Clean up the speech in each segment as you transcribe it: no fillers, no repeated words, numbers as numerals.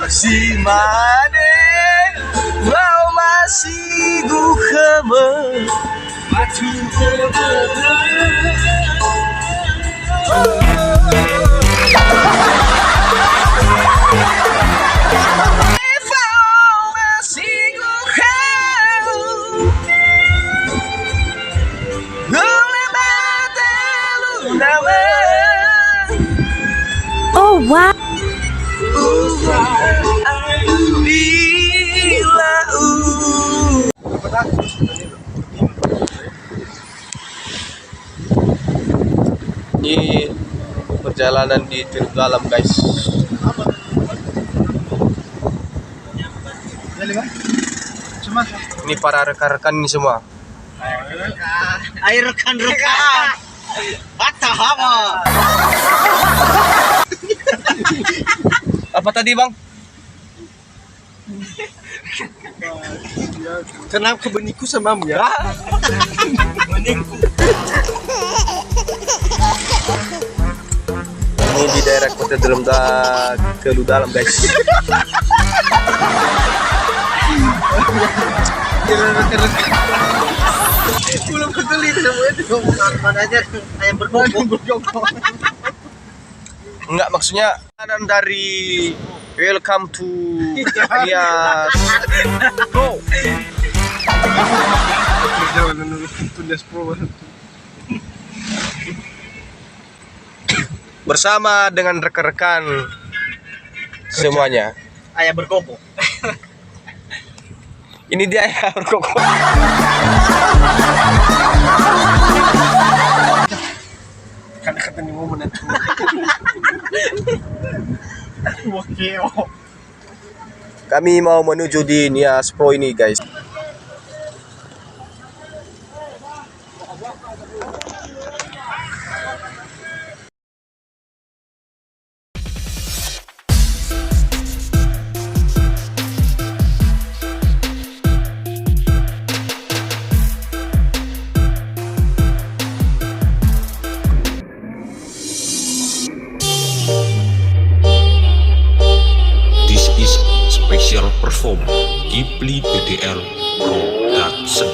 Si mane Wow masih guhama Batu Oh wow. Ini perjalanan di Teluk Dalam, guys. Ini para rekan-rekan ini semua. Ayo rekan-rekan. Hama. Apa tadi, Bang? Kenapa beniku sama ya? Ini di daerah Kota Teluk Dalam, guys. Belum kebeli semua itu. Mana aja ayam berkokok. Enggak, maksudnya kanan dari welcome to Nias. Go. Bersama dengan rekan-rekan semuanya. Ayam berkokok. Ini dia ayam berkokok. Karena ketemu momen itu. Kami mau menuju di Nias Pro ini, guys. Special perform Ghibli PDL Production.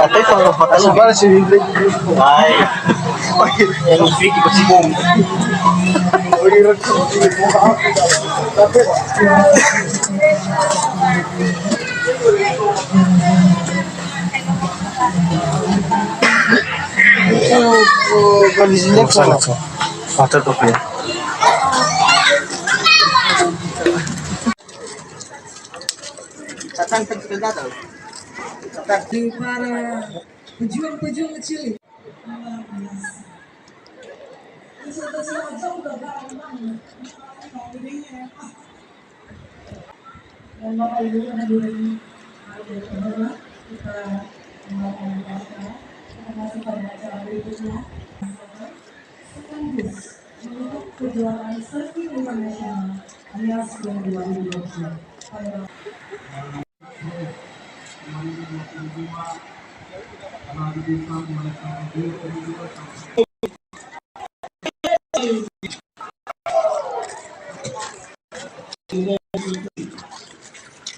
Atay kalau patah sebar sih. Ay, yang Vicky pasti bom. Kondisinya sana. Patah tuh ya. Datang ke datang. Di para pejuang-pejuang kecil. Dan Bapak Ibu hadirin kita melakukan kita masuk pada acara berikutnya sekaligus menutup kejuaraan surfing internasional Nias 2020.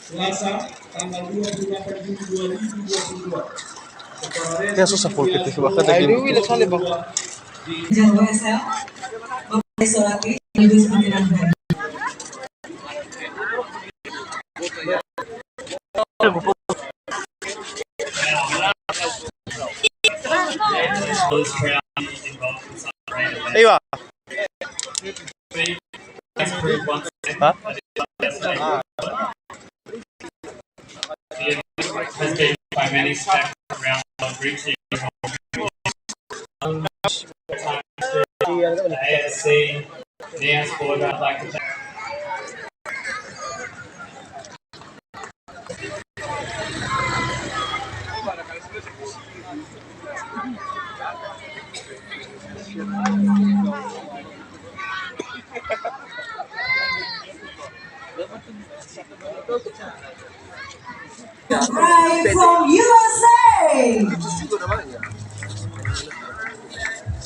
Selasa tanggal 28 Juni 2022. Ya susah pulpit itu bahkan tadi. Jangan WSL, Bapak Solati, Ibu Sembilan Hari. Iya. Hah? Has been by many steps around reaching the ASC, Nias board. I'd like to thank Right from USA.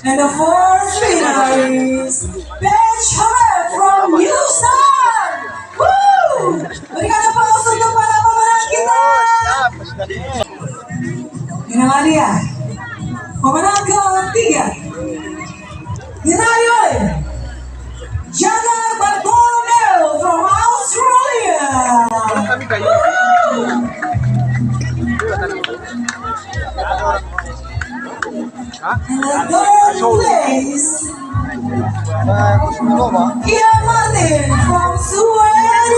And the fourth winner is Bench Hammer from Houston. Woo! Berikan aplaus untuk para pemenang kita. Inilah dia pemenang ketiga. Diraih oleh Jagar Bartolomeo from Australia. And the third place, Kia Martin from Sweden.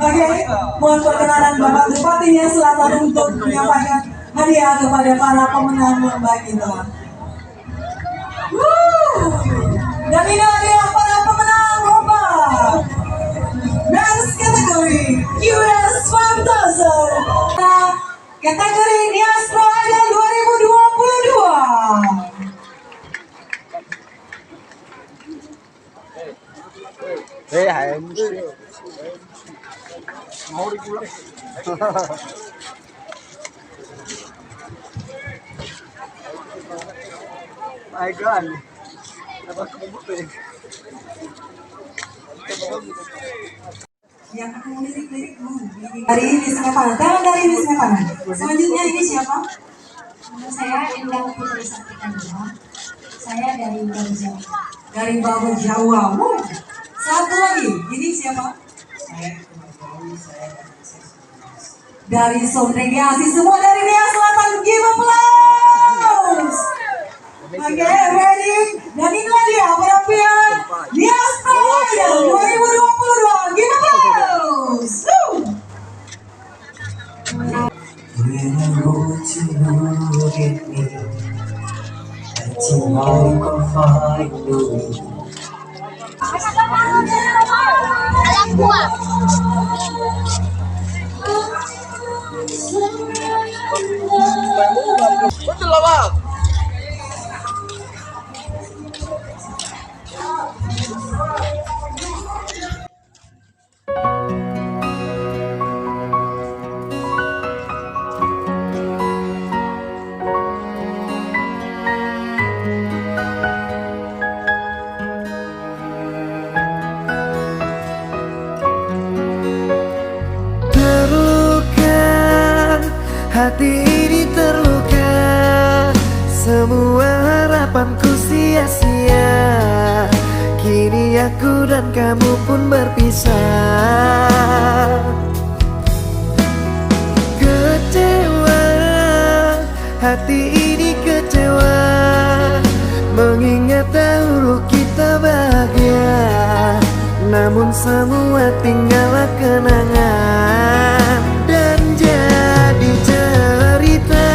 Oke, mohon perkenalan Bapak Bupati Nias Selatan untuk menyampaikan hadiah kepada para pemenang lomba kita. Dan inilah dia para pemenang lomba Men's Category US 5000 kategori Nias Pro Idol 2022. Mau dipulang. My God. Dapat kebutuhan. Yang akan lirik-lirik dari Wisma Kanan. Tangan dari Wisma Kanan. Selanjutnya ini siapa? Saya Endang Putri Saktikanima. Saya dari Baru Jawa. Dari Baru Jawa. Satu lagi, ini siapa? Dari Sondregiasi, semua dari Nias Selatan. Give applause. Oke, ready? Dan inilah dia penampilan Nias Pro Idol 2022. Give applause. When I go to look at me, I think I can find you. Alam gua. Betul lah, Bang. hati ini terluka, semua harapanku sia-sia. Kini aku dan kamu pun berpisah. Kecewa, hati ini kecewa, mengingat dahulu kita bahagia. Namun semua tinggallah kenangan dan jadi cerita.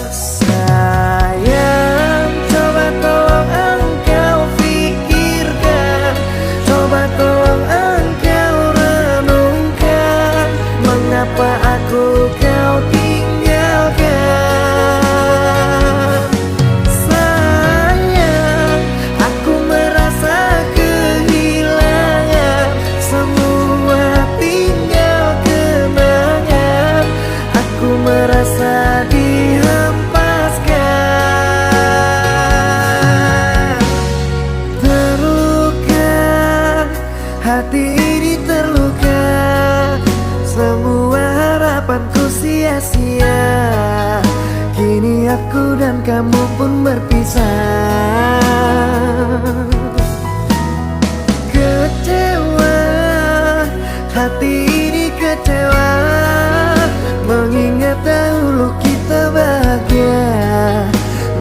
Sayang, coba tolong engkau pikirkan, coba tolong engkau renungkan, mengapa aku kau tinggalkan. Sayang, aku merasa kehilangan, semua tinggal kenangan. Aku merasa dihempaskan. Terluka, hati ini terluka, semua harapanku sia-sia. Kini aku dan kamu pun berpisah.